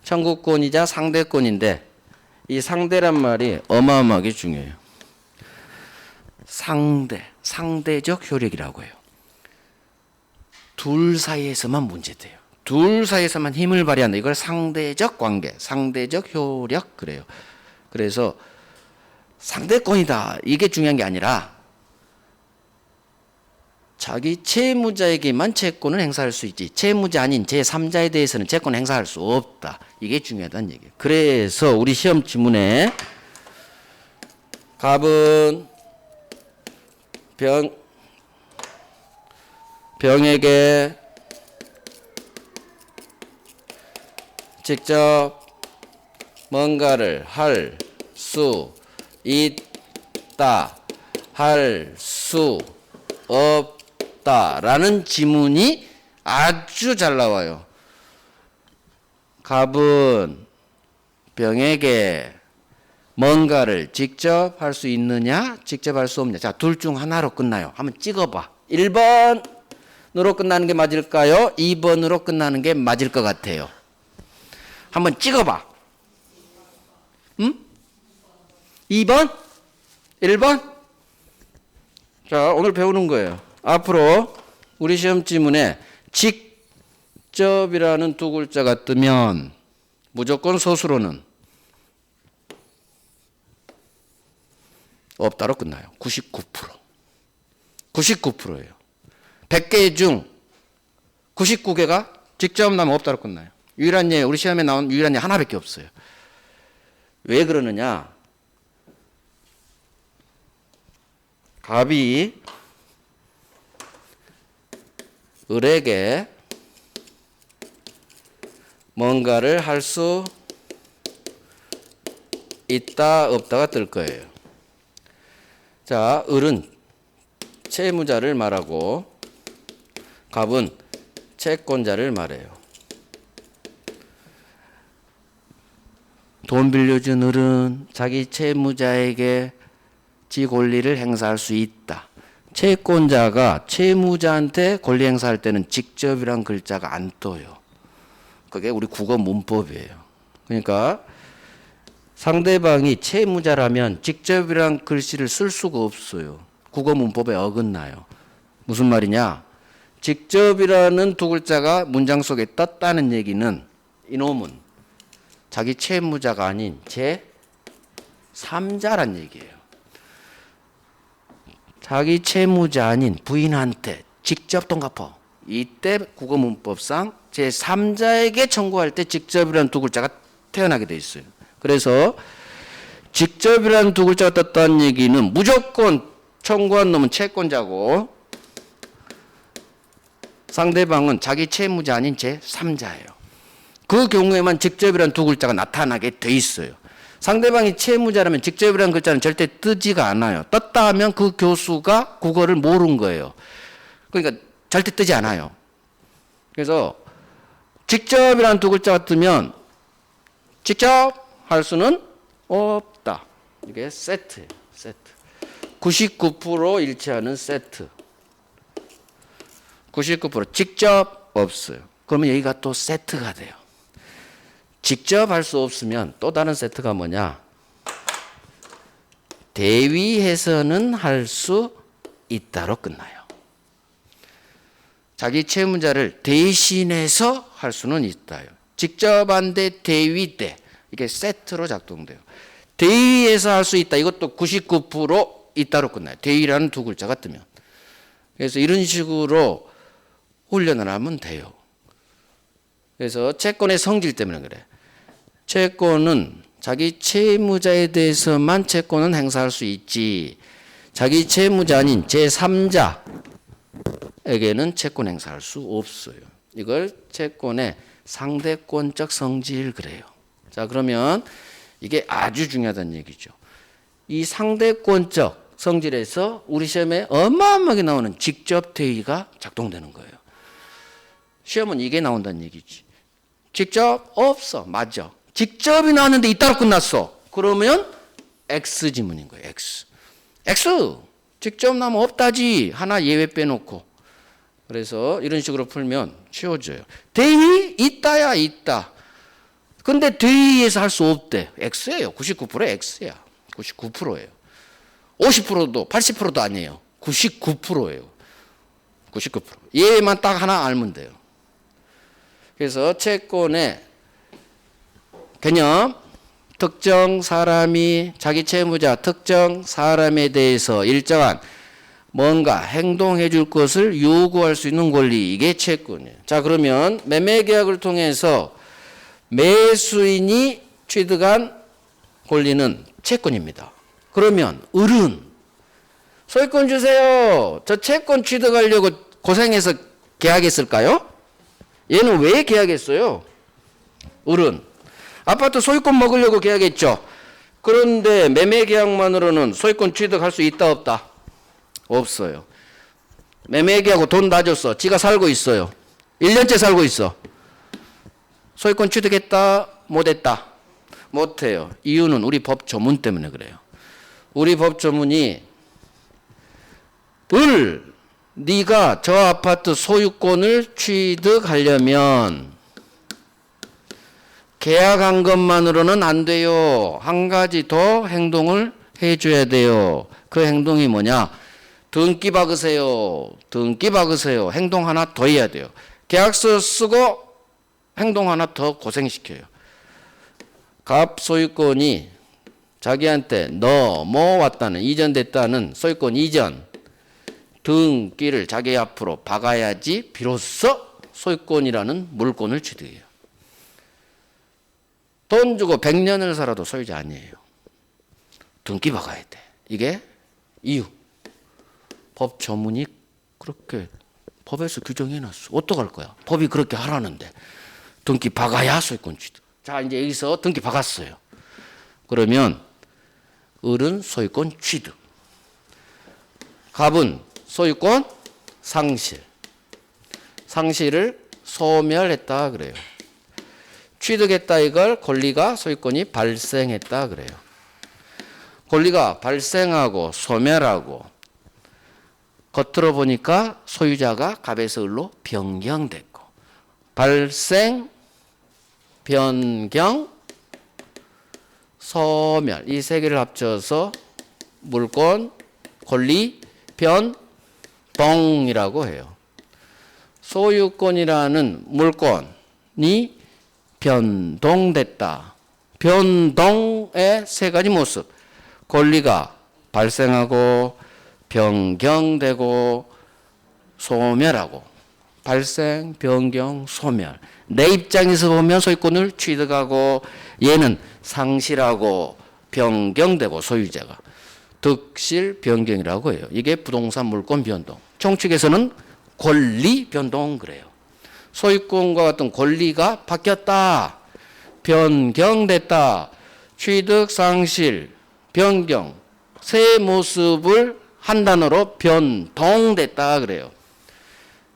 청구권이자 상대권인데 이 상대란 말이 어마어마하게 중요해요. 상대적 효력이라고 해요. 둘 사이에서만 문제돼요. 둘 사이에서만 힘을 발휘한다. 이걸 상대적 관계, 상대적 효력 그래요. 그래서 상대권이다. 이게 중요한 게 아니라 자기 채무자에게만 채권을 행사할 수 있지 채무자 아닌 제3자에 대해서는 채권을 행사할 수 없다. 이게 중요하다는 얘기예요. 그래서 우리 시험 지문에 갑은 병에게 직접 뭔가를 할 수 있다, 할 수 없다라는 지문이 아주 잘 나와요. 갑은 병에게 뭔가를 직접 할 수 있느냐, 직접 할 수 없느냐. 자, 둘 중 하나로 끝나요. 한번 찍어봐. 1번으로 끝나는 게 맞을까요? 2번으로 끝나는 게 맞을 것 같아요. 한번 찍어봐. 응? 2번? 1번? 자, 오늘 배우는 거예요. 앞으로 우리 시험 지문에 직접이라는 두 글자가 뜨면 무조건 소수로는 없다로 끝나요. 99%. 99%예요. 100개 중 99개가 직접 나면 없다로 끝나요. 유일한 예, 우리 시험에 나온 유일한 예 하나밖에 없어요. 왜 그러느냐? 갑이 을에게 뭔가를 할 수 있다 없다가 뜰 거예요. 자, 을은 채무자를 말하고 갑은 채권자를 말해요. 돈 빌려준 을은 자기 채무자에게 지 권리를 행사할 수 있다. 채권자가 채무자한테 권리 행사할 때는 직접이란 글자가 안 떠요. 그게 우리 국어 문법이에요. 그러니까 상대방이 채무자라면 직접이란 글씨를 쓸 수가 없어요. 국어 문법에 어긋나요. 무슨 말이냐? 직접이라는 두 글자가 문장 속에 떴다는 얘기는 이놈은 자기 채무자가 아닌 제3자란 얘기예요. 자기 채무자 아닌 부인한테 직접 돈 갚어. 이때 국어문법상 제3자에게 청구할 때 직접이라는 두 글자가 태어나게 돼 있어요. 그래서 직접이라는 두 글자가 떴다는 얘기는 무조건 청구한 놈은 채권자고 상대방은 자기 채무자 아닌 제3자예요. 그 경우에만 직접이라는 두 글자가 나타나게 돼 있어요. 상대방이 채무자라면 직접이라는 글자는 절대 뜨지가 않아요. 떴다 하면 그 교수가 국어를 모른 거예요. 그러니까 절대 뜨지 않아요. 그래서 직접이라는 두 글자가 뜨면 직접 할 수는 없다. 이게 세트예요. 세트. 99% 일치하는 세트. 99% 직접 없어요. 그러면 여기가 또 세트가 돼요. 직접 할 수 없으면 또 다른 세트가 뭐냐? 대위해서는 할 수 있다로 끝나요. 자기 채무자를 대신해서 할 수는 있다요. 직접 안 돼, 대위 때. 이게 세트로 작동돼요. 대위해서 할 수 있다. 이것도 99% 있다로 끝나요. 대위라는 두 글자가 뜨면. 그래서 이런 식으로 훈련을 하면 돼요. 그래서 채권의 성질 때문에 그래. 채권은 자기 채무자에 대해서만 채권은 행사할 수 있지 자기 채무자 아닌 제3자에게는 채권 행사할 수 없어요. 이걸 채권의 상대권적 성질 그래요. 자, 그러면 이게 아주 중요하다는 얘기죠. 이 상대권적 성질에서 우리 시험에 어마어마하게 나오는 직접 대위가 작동되는 거예요. 시험은 이게 나온다는 얘기지. 직접 없어. 맞아. 직접이 나왔는데 이따로 끝났어. 그러면 X 지문인 거예요. X. X. 직접 나면 없다지. 하나 예외 빼놓고. 그래서 이런 식으로 풀면 쉬워져요. 대위 있다야 있다. 근데 대위에서 할 수 없대. X예요. 99% X야. 99%예요. 50%도 80%도 아니에요. 99%예요. 99%. 얘만 딱 하나 알면 돼요. 그래서 채권의 개념, 특정 사람이 자기 채무자 특정 사람에 대해서 일정한 뭔가 행동해 줄 것을 요구할 수 있는 권리, 이게 채권이에요. 자, 그러면 매매계약을 통해서 매수인이 취득한 권리는 채권입니다. 그러면 을은 소유권 주세요. 저 채권 취득하려고 고생해서 계약했을까요? 얘는 왜 계약했어요? 을은 아파트 소유권 먹으려고 계약했죠. 그런데 매매 계약만으로는 소유권 취득할 수 있다 없다? 없어요. 매매 계약하고 돈 다 줬어. 지가 살고 있어요. 1년째 살고 있어. 소유권 취득했다? 못했다? 못해요. 이유는 우리 법 조문 때문에 그래요. 우리 법 조문이 네가 저 아파트 소유권을 취득하려면 계약한 것만으로는 안 돼요. 한 가지 더 행동을 해줘야 돼요. 그 행동이 뭐냐? 등기 박으세요. 등기 박으세요. 행동 하나 더 해야 돼요. 계약서 쓰고 행동 하나 더 고생시켜요. 갑 소유권이 자기한테 넘어왔다는, 이전됐다는 소유권 이전 등기를 자기 앞으로 박아야지 비로소 소유권이라는 물권을 취득해요. 돈 주고 100년을 살아도 소유자 아니에요. 등기 박아야 돼. 이게 이유. 법 조문이 그렇게 법에서 규정해놨어. 어떡할 거야? 법이 그렇게 하라는데. 등기 박아야 소유권 취득. 자, 이제 여기서 등기 박았어요. 그러면 을은 소유권 취득. 갑은 소유권 상실. 상실을 소멸했다 그래요. 취득했다 이걸 권리가 소유권이 발생했다 그래요. 권리가 발생하고 소멸하고 겉으로 보니까 소유자가 갑에서 을로 변경됐고 발생, 변경, 소멸 이 세 개를 합쳐서 물권, 권리, 변동이라고 해요. 소유권이라는 물권이 변동됐다. 변동의 세 가지 모습. 권리가 발생하고 변경되고 소멸하고. 발생, 변경, 소멸. 내 입장에서 보면 소유권을 취득하고 얘는 상실하고 변경되고 소유자가 득실 변경이라고 해요. 이게 부동산 물권 변동. 총칙에서는 권리 변동 그래요. 소유권과 같은 권리가 바뀌었다. 변경됐다. 취득 상실 변경 새 모습을 한 단어로 변동됐다 그래요.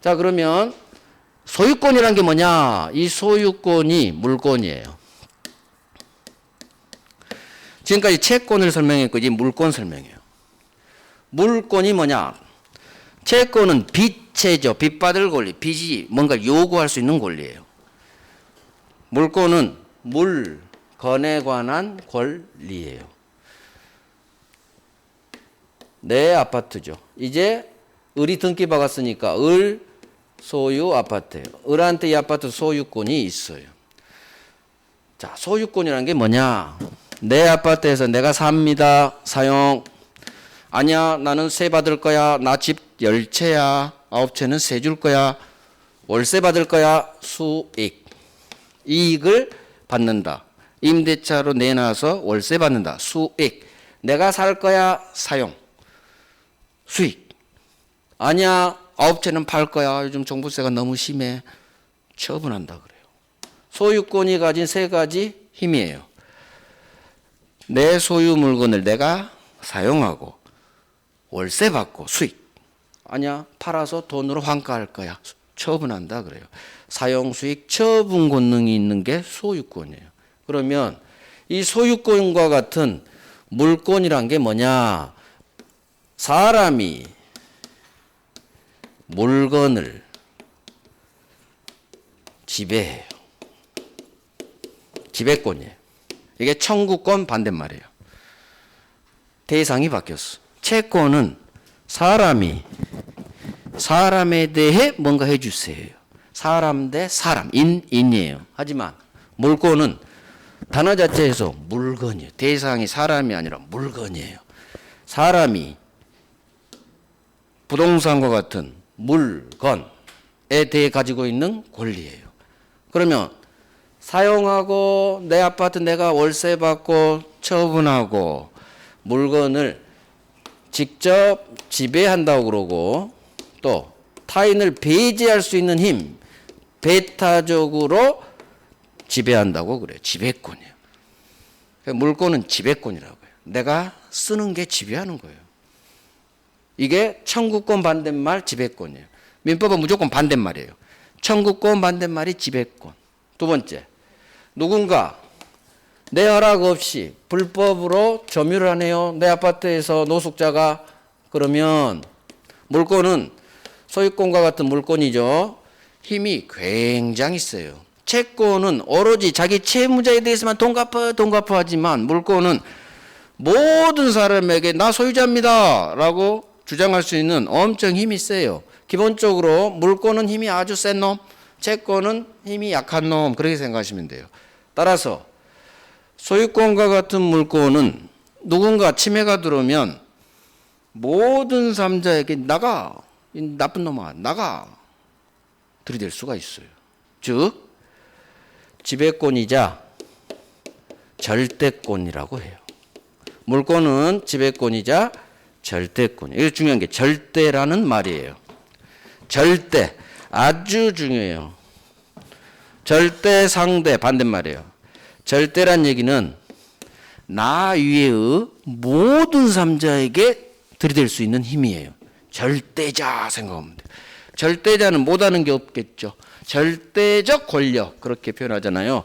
자, 그러면 소유권이란 게 뭐냐? 이 소유권이 물권이에요. 지금까지 채권을 설명했고 이제 물권 설명해요. 물권이 뭐냐? 채권은 빚채죠. 빚받을 권리. 빚이 뭔가 요구할 수 있는 권리예요. 물권은 물건에 관한 권리예요. 내 아파트죠. 이제 을이 등기 박았으니까 을 소유 아파트예요. 을한테 이 아파트 소유권이 있어요. 자, 소유권이라는 게 뭐냐? 내 아파트에서 내가 삽니다. 사용. 아니야, 나는 세 받을 거야. 나 집 10채야. 9채는 세 줄 거야. 월세 받을 거야. 수익. 이익을 받는다. 임대차로 내놔서 월세 받는다. 수익. 내가 살 거야. 사용. 수익. 아니야, 9채는 팔 거야. 요즘 종부세가 너무 심해. 처분한다 그래요. 소유권이 가진 세 가지 힘이에요. 내 소유 물건을 내가 사용하고 월세 받고 수익. 아니야, 팔아서 돈으로 환가할 거야. 처분한다 그래요. 사용 수익 처분 권능이 있는 게 소유권이에요. 그러면 이 소유권과 같은 물권이란 게 뭐냐? 사람이 물건을 지배해요. 지배권이에요. 이게 청구권 반대말이에요. 대상이 바뀌었어. 채권은 사람에 대해 뭔가 해주세요. 사람 대 사람, 인이에요. 하지만 물권은 단어 자체에서 물건이에요. 대상이 사람이 아니라 물건이에요. 사람이 부동산과 같은 물건에 대해 가지고 있는 권리예요. 그러면 사용하고 내 아파트 내가 월세 받고 처분하고 물건을 직접 지배한다고 그러고 또 타인을 배제할 수 있는 힘, 배타적으로 지배한다고 그래요. 지배권이에요. 물권은 지배권이라고 해요. 내가 쓰는 게 지배하는 거예요. 이게 청구권 반대말 지배권이에요. 민법은 무조건 반대말이에요. 청구권 반대말이 지배권. 두 번째, 누군가 내 허락 없이 불법으로 점유를 하네요. 내 아파트에서 노숙자가. 그러면 물권은 소유권과 같은 물권이죠. 힘이 굉장히 세요. 채권은 오로지 자기 채무자에 대해서만 돈 갚아 하지만 물권은 모든 사람에게 나 소유자입니다 라고 주장할 수 있는 엄청 힘이 세요. 기본적으로 물권은 힘이 아주 센 놈, 채권은 힘이 약한 놈, 그렇게 생각하시면 돼요. 따라서 소유권과 같은 물권은 누군가 침해가 들어오면 모든 삼자에게 나가, 이 나쁜 놈아 나가 들이댈 수가 있어요. 즉 지배권이자 절대권이라고 해요. 물권은 지배권이자 절대권. 이게 중요한 게 절대라는 말이에요. 절대 아주 중요해요. 절대 상대 반대말이에요. 절대란 얘기는 나 위의 모든 삼자에게 들이댈 수 있는 힘이에요. 절대자 생각하면 돼요. 절대자는 못하는 게 없겠죠. 절대적 권력 그렇게 표현하잖아요.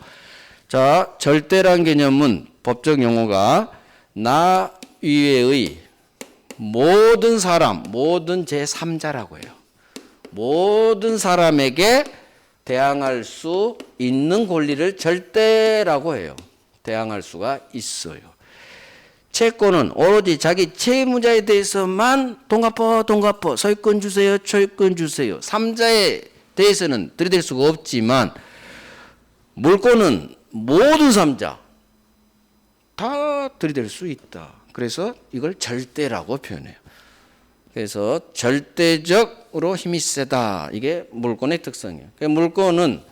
자, 절대란 개념은 법적 용어가 나 위의 모든 사람, 모든 제3자라고 해요. 모든 사람에게 대항할 수 있는 권리를 절대라고 해요. 대항할 수가 있어요. 채권은 오로지 자기 채무자에 대해서만 돈 갚아, 소유권 주세요, 초유권 주세요. 3자에 대해서는 들이댈 수가 없지만 물권은 모든 3자 다 들이댈 수 있다. 그래서 이걸 절대라고 표현해요. 그래서 절대적으로 힘이 세다. 이게 물권의 특성이에요. 물권은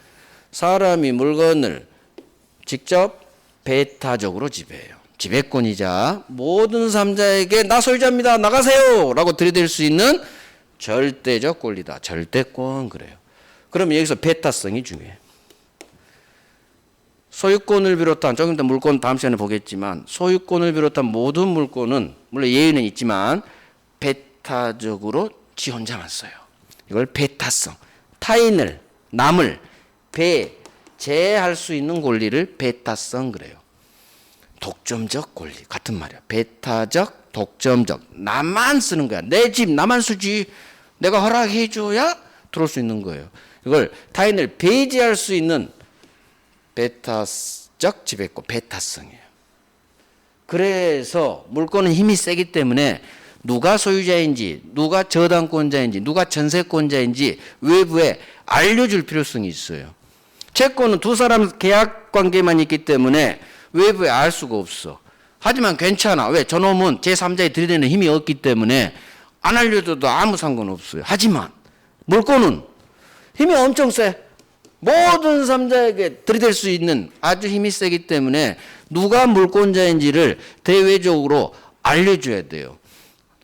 사람이 물건을 직접 배타적으로 지배해요. 지배권이자 모든 삼자에게 나 소유자입니다. 나가세요. 라고 들이댈 수 있는 절대적 권리다. 절대권 그래요. 그러면 여기서 배타성이 중요해요. 소유권을 비롯한 조금 더 물권 다음 시간에 보겠지만 소유권을 비롯한 모든 물권은 물론 예외는 있지만 배타적으로 지 혼자만 써요. 이걸 배타성. 타인을 남을 배제할 수 있는 권리를 배타성 그래요. 독점적 권리 같은 말이야. 배타적, 독점적. 나만 쓰는 거야. 내 집 나만 쓰지. 내가 허락해줘야 들어올 수 있는 거예요. 이걸 타인을 배제할 수 있는 배타적 지배권, 배타성이에요. 그래서 물권은 힘이 세기 때문에 누가 소유자인지, 누가 저당권자인지, 누가 전세권자인지 외부에 알려줄 필요성이 있어요. 채권은 두 사람 계약 관계만 있기 때문에 외부에 알 수가 없어. 하지만 괜찮아. 왜? 저놈은 제3자에 들이대는 힘이 없기 때문에 안 알려줘도 아무 상관없어요. 하지만 물권은 힘이 엄청 세. 모든 삼자에게 들이댈 수 있는 아주 힘이 세기 때문에 누가 물권자인지를 대외적으로 알려줘야 돼요.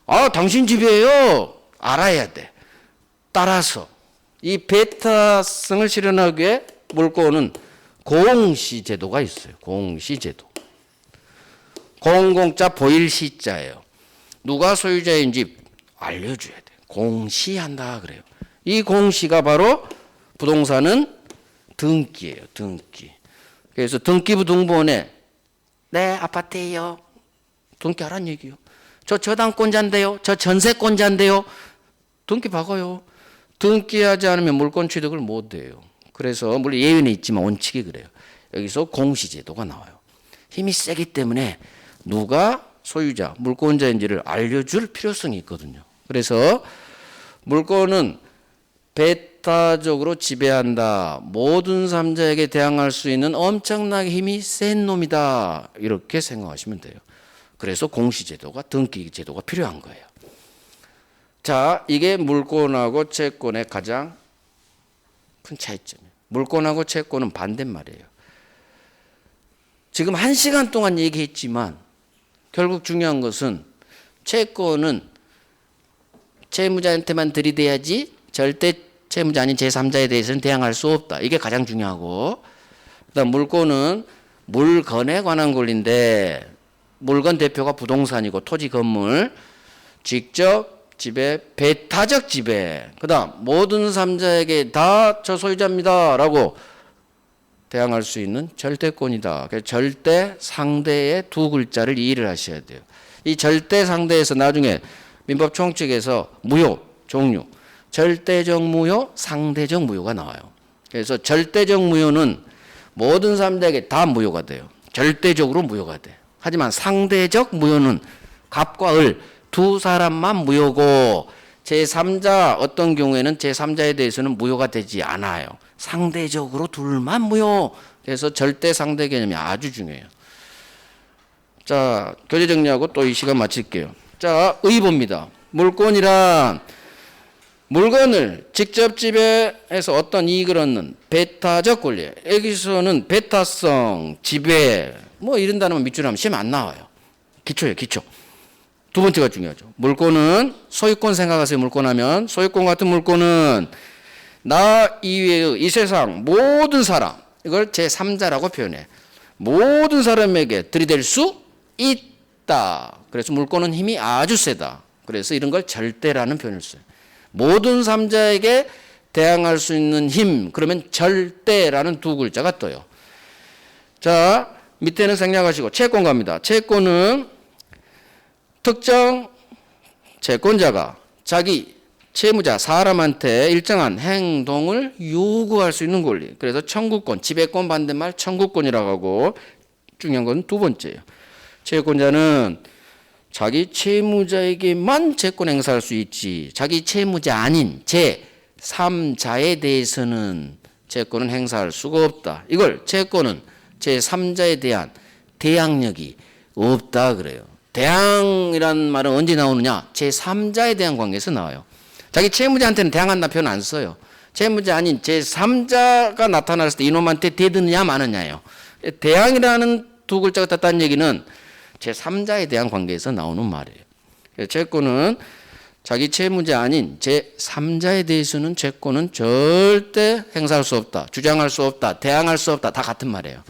아, 당신 집이에요. 알아야 돼. 따라서 이 배타성을 실현하기 위해 물권은 공시제도가 있어요. 공시제도. 공공자 보일시자예요. 누가 소유자인지 알려줘야 돼. 공시한다 그래요. 이 공시가 바로 부동산은 등기예요. 등기. 그래서 등기부 등본에 네 아파트예요. 등기하란 얘기요. 저 저당권자인데요. 저 전세권자인데요. 등기 박아요. 등기하지 않으면 물권 취득을 못 해요. 그래서 물론 예외는 있지만 원칙이 그래요. 여기서 공시제도가 나와요. 힘이 세기 때문에 누가 소유자, 물권자인지를 알려줄 필요성이 있거든요. 그래서 물권은 배타적으로 지배한다. 모든 삼자에게 대항할 수 있는 엄청나게 힘이 센 놈이다. 이렇게 생각하시면 돼요. 그래서 공시제도가 등기제도가 필요한 거예요. 자, 이게 물권하고 채권의 가장 큰 차이점이에요. 물권하고 채권은 반대말이에요. 지금 1시간 동안 얘기했지만 결국 중요한 것은 채권은 채무자한테만 들이대야지 절대 채무자 아닌 제3자에 대해서는 대항할 수 없다. 이게 가장 중요하고, 그다음 물권은 물건에 관한 권리인데 물건 대표가 부동산이고 토지 건물 직접 지배, 배타적 지배. 그다음 모든 삼자에게 다 저 소유자입니다라고 대항할 수 있는 절대권이다. 그래서 절대 상대의 두 글자를 이해를 하셔야 돼요. 이 절대 상대에서 나중에 민법 총칙에서 무효 종류, 절대적 무효, 상대적 무효가 나와요. 그래서 절대적 무효는 모든 사람들에게 다 무효가 돼요. 절대적으로 무효가 돼. 하지만 상대적 무효는 갑과 을 두 사람만 무효고 제3자 어떤 경우에는 제3자에 대해서는 무효가 되지 않아요. 상대적으로 둘만 무효. 그래서 절대 상대 개념이 아주 중요해요. 자, 교재 정리하고 또 이 시간 마칠게요. 자, 의보입니다. 물권이란 물건을 직접 지배해서 어떤 이익을 얻는 배타적 권리. 여기서는 배타성, 지배 뭐 이런 단어만 밑줄을 하면 시험에 안 나와요. 기초예요, 기초. 두 번째가 중요하죠. 물권은 소유권 생각하세요. 물권하면 소유권 같은 물권은 나 이외의 이 세상 모든 사람, 이걸 제3자라고 표현해. 모든 사람에게 들이댈 수 있다. 그래서 물권은 힘이 아주 세다. 그래서 이런 걸 절대라는 표현을 써요. 모든 삼자에게 대항할 수 있는 힘, 그러면 절대라는 두 글자가 떠요. 자, 밑에는 생략하시고 채권 갑니다. 채권은 특정 채권자가 자기 채무자 사람한테 일정한 행동을 요구할 수 있는 권리. 그래서 청구권, 지배권 반대말 청구권이라고 하고, 중요한 건 두 번째예요. 채권자는 자기 채무자에게만 채권 행사할 수 있지 자기 채무자 아닌 제3자에 대해서는 채권은 행사할 수가 없다. 이걸 채권은 제3자에 대한 대항력이 없다 그래요. 대항이라는 말은 언제 나오느냐? 제3자에 대한 관계에서 나와요. 자기 채무자한테는 대항한다 표현 안 써요. 채무자 아닌 제3자가 나타났을 때 이놈한테 대드느냐 마느냐예요. 대항이라는 두 글자가 떴다는 얘기는 제3자에 대한 관계에서 나오는 말이에요. 채권은 자기 채무자 아닌 제3자에 대해서는 채권은 절대 행사할 수 없다, 주장할 수 없다, 대항할 수 없다, 다 같은 말이에요.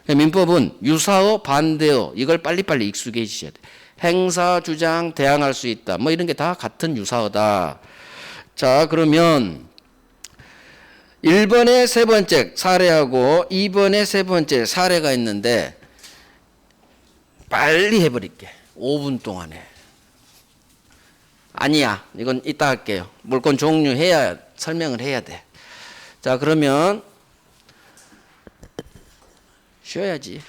민법은 유사어, 반대어 이걸 빨리빨리 익숙해지셔야 돼요. 행사, 주장, 대항할 수 있다, 뭐 이런 게 다 같은 유사어다. 자, 그러면 1번의 세 번째 사례하고 2번의 세 번째 사례가 있는데 빨리 해버릴게. 5분 동안에. 아니야, 이건 이따 할게요. 물건 종류해야 설명을 해야 돼. 자, 그러면 쉬어야지.